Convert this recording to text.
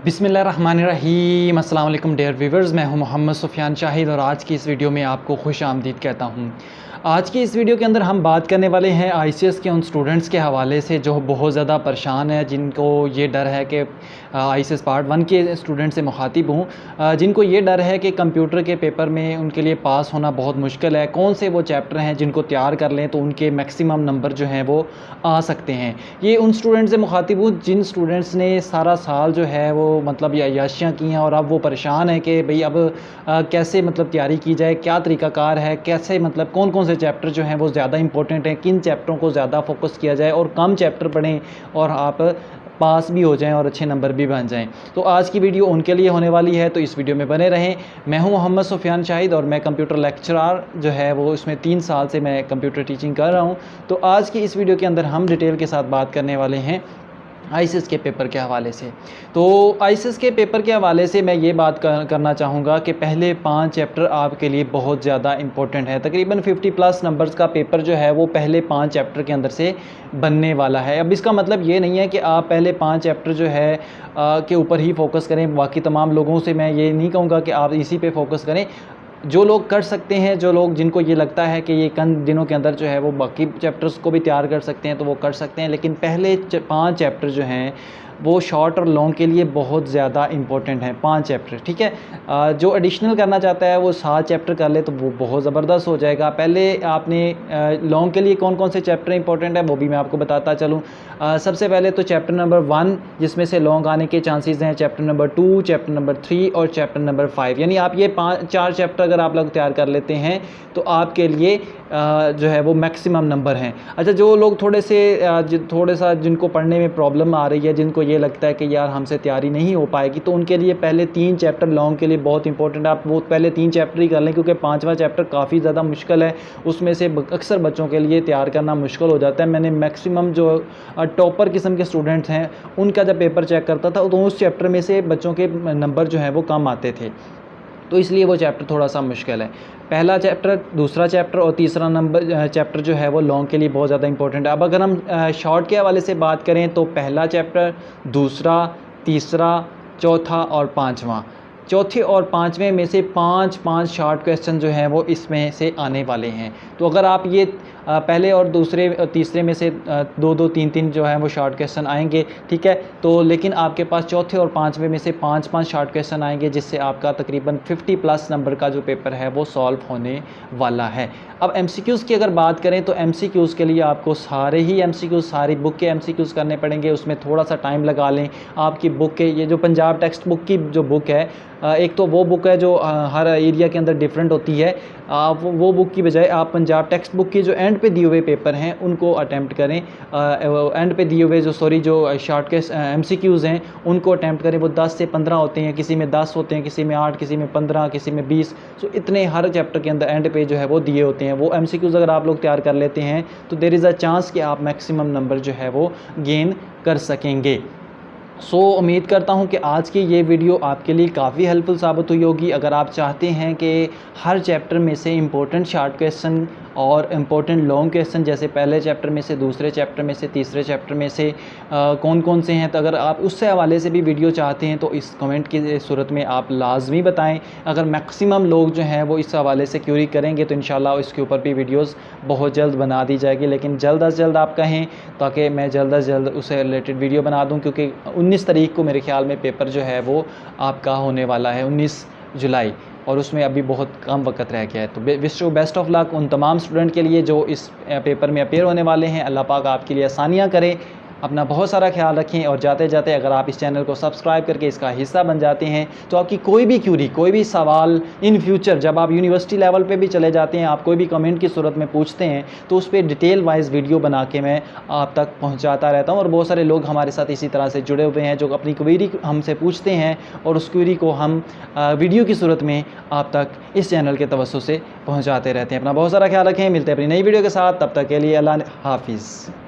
बिस्मिल्लाहिर्रहमानिर्रहीम। अस्सलाम वालेकुम डियर व्यूवर्स, मैं हूं मोहम्मद सुफियान शाहिद और आज की इस वीडियो में आपको खुश आमदीद कहता हूं। आज की इस वीडियो के अंदर हम बात करने वाले हैं आईसीएस के उन स्टूडेंट्स के हवाले से जो बहुत ज़्यादा परेशान है, जिनको ये डर है कि आईसीएस पार्ट 1 के स्टूडेंट से मुखातिब हूँ, जिनको ये डर है कि कंप्यूटर के पेपर में उनके लिए पास होना बहुत मुश्किल है। कौन से वो चैप्टर हैं जिनको तैयार कर लें तो उनके मैक्सिमम नंबर जो हैं वो आ सकते हैं। ये उन स्टूडेंट से मुखातिब हूँ जिन स्टूडेंट्स ने सारा साल जो है वो मतलब ये अय्याशियाँ की हैं और अब वो परेशान है कि भाई अब कैसे मतलब तैयारी की जाए, क्या तरीक़ाकार है, कैसे मतलब कौन कौन से चैप्टर जो हैं वो ज़्यादा इंपॉर्टेंट हैं, किन चैप्टरों को ज़्यादा फोकस किया जाए और कम चैप्टर पढ़ें और आप पास भी हो जाएं और अच्छे नंबर भी बन जाएं। तो आज की वीडियो उनके लिए होने वाली है, तो इस वीडियो में बने रहें। मैं हूं मोहम्मद सुफियान शाहिद और मैं कंप्यूटर लेक्चरर जो है वो इसमें 3 साल से मैं कंप्यूटर टीचिंग कर रहा हूं। तो आज की इस वीडियो के अंदर हम डिटेल के साथ बात करने वाले हैं आईसीएस के पेपर के हवाले से। तो आईसीएस के पेपर के हवाले से मैं ये बात करना चाहूँगा कि पहले 5 चैप्टर आपके लिए बहुत ज़्यादा इंपॉर्टेंट है। तकरीबन 50+ नंबर्स का पेपर जो है वो पहले 5 चैप्टर के अंदर से बनने वाला है। अब इसका मतलब ये नहीं है कि आप पहले 5 चैप्टर जो है के ऊपर ही फोकस करें। बाकी तमाम लोगों से मैं ये नहीं कहूँगा कि आप इसी पे फोकस करें। जो लोग कर सकते हैं, जो लोग जिनको ये लगता है कि ये कम दिनों के अंदर जो है वो बाकी चैप्टर्स को भी तैयार कर सकते हैं तो वो कर सकते हैं, लेकिन पहले 5 चैप्टर जो हैं वो शॉर्ट और लॉन्ग के लिए बहुत ज़्यादा इंपॉर्टेंट हैं। 5 चैप्टर, ठीक है। जो एडिशनल करना चाहता है वो 7 चैप्टर कर ले तो वो बहुत ज़बरदस्त हो जाएगा। पहले आपने लॉन्ग के लिए कौन कौन से चैप्टर इंपॉर्टेंट है वो भी मैं आपको बताता चलूँ। सबसे पहले तो चैप्टर नंबर 1 जिसमें से लॉन्ग आने के चांसेस हैं, चैप्टर नंबर 2, चैप्टर नंबर 3 और चैप्टर नंबर 5। यानी आप ये 4 चैप्टर अगर आप लोग तैयार कर लेते हैं तो आपके लिए जो है वो मैक्सिमम नंबर हैं। अच्छा, जो लोग थोड़े सा जिनको पढ़ने में प्रॉब्लम आ रही है, जिनको ये लगता है कि यार हमसे तैयारी नहीं हो पाएगी, तो उनके लिए पहले 3 चैप्टर लॉन्ग के लिए बहुत इंपॉर्टेंट है। आप वो पहले 3 चैप्टर ही कर लें क्योंकि 5वां चैप्टर काफ़ी ज़्यादा मुश्किल है। उसमें से अक्सर बच्चों के लिए तैयार करना मुश्किल हो जाता है। मैंने मैक्सिमम जो टॉपर किस्म के स्टूडेंट्स हैं उनका जब पेपर चेक करता था तो उस चैप्टर में से बच्चों के नंबर जो हैं वो कम आते थे, तो इसलिए वो चैप्टर थोड़ा सा मुश्किल है। पहला चैप्टर, दूसरा चैप्टर और तीसरा चैप्टर जो है वो लॉन्ग के लिए बहुत ज़्यादा इंपॉर्टेंट है। अब अगर हम शॉर्ट के हवाले से बात करें तो पहला चैप्टर, दूसरा, तीसरा, चौथा और 5वां, चौथे और 5वें में से 5 शॉर्ट क्वेश्चन जो हैं वो इसमें से आने वाले हैं। तो अगर आप ये पहले और दूसरे और तीसरे में से 2-2, 3-3 जो है वो शॉर्ट क्वेश्चन आएंगे, ठीक है। तो लेकिन आपके पास चौथे और 5वें में से 5 शॉर्ट क्वेश्चन आएंगे जिससे आपका तकरीबन 50+ नंबर का जो पेपर है वो सॉल्व होने वाला है। अब एमसीक्यूज़ की अगर बात करें तो एमसीक्यूज़ के लिए आपको सारे ही एमसीक्यूज़, सारी बुक के एमसीक्यूज़ करने पड़ेंगे। उसमें थोड़ा सा टाइम लगा लें। आपकी बुक के ये जो पंजाब टेक्स्ट बुक की जो बुक है, एक तो वो बुक है जो हर एरिया के अंदर डिफरेंट होती है। वो बुक की बजाय आप पंजाब टेक्स्ट बुक की जो एंड पे दिए हुए पेपर हैं उनको अटैम्प्ट करें। एंड पे दिए हुए जो शॉर्ट के एमसीक्यूज़ हैं उनको अटैम्प्ट करें। वो 10 से 15 होते हैं, किसी में 10 होते हैं, किसी में 8, किसी में 15, किसी में 20। सो इतने हर चैप्टर के अंदर एंड पे जो है वो दिए होते हैं। वो एमसीक्यूज़ अगर आप लोग तैयार कर लेते हैं तो देयर इज़ अ चांस कि आप मैक्सिमम नंबर जो है वो गेन कर सकेंगे। उम्मीद करता हूं कि आज की ये वीडियो आपके लिए काफ़ी हेल्पफुल साबित हुई होगी। अगर आप चाहते हैं कि हर चैप्टर में से इम्पोर्टेंट शॉर्ट क्वेश्चन और इम्पोर्टेंट लॉन्ग क्वेश्चन, जैसे पहले चैप्टर में से, दूसरे चैप्टर में से, तीसरे चैप्टर में से कौन कौन से हैं, तो अगर आप उससे हवाले से भी वीडियो चाहते हैं तो इस कमेंट की सूरत में आप लाजमी बताएं। अगर मैक्सिमम लोग जो हैं वो इस हवाले से क्यूरी करेंगे तो इंशाल्लाह इसके ऊपर भी वीडियोस बहुत जल्द बना दी जाएगी। लेकिन जल्द अज जल्द आप कहें ताकि मैं जल्द अज जल्द उससे रिलेटेड वीडियो बना दूँ, क्योंकि 19 तारीख को मेरे ख्याल में पेपर जो है वो आपका होने वाला है, 19 जुलाई, और उसमें अभी बहुत कम वक्त रह गया है। तो wish you best of luck उन तमाम स्टूडेंट के लिए जो इस पेपर में अपेयर होने वाले हैं। अल्लाह पाक आपके लिए आसानियाँ करे। अपना बहुत सारा ख्याल रखें और जाते जाते अगर आप इस चैनल को सब्सक्राइब करके इसका हिस्सा बन जाते हैं तो आपकी कोई भी क्यूरी, कोई भी सवाल इन फ्यूचर जब आप यूनिवर्सिटी लेवल पे भी चले जाते हैं, आप कोई भी कमेंट की सूरत में पूछते हैं तो उस पर डिटेल वाइज वीडियो बना के मैं आप तक पहुंचाता रहता हूं। और बहुत सारे लोग हमारे साथ इसी तरह से जुड़े हुए हैं जो अपनी क्वेरी हमसे पूछते हैं और उस क्वेरी को हम वीडियो की सूरत में आप तक इस चैनल के तवज्जो से पहुँचाते रहते हैं। अपना बहुत सारा ख्याल रखें। मिलते हैं अपनी नई वीडियो के साथ, तब तक के लिए अल्लाह हाफिज़।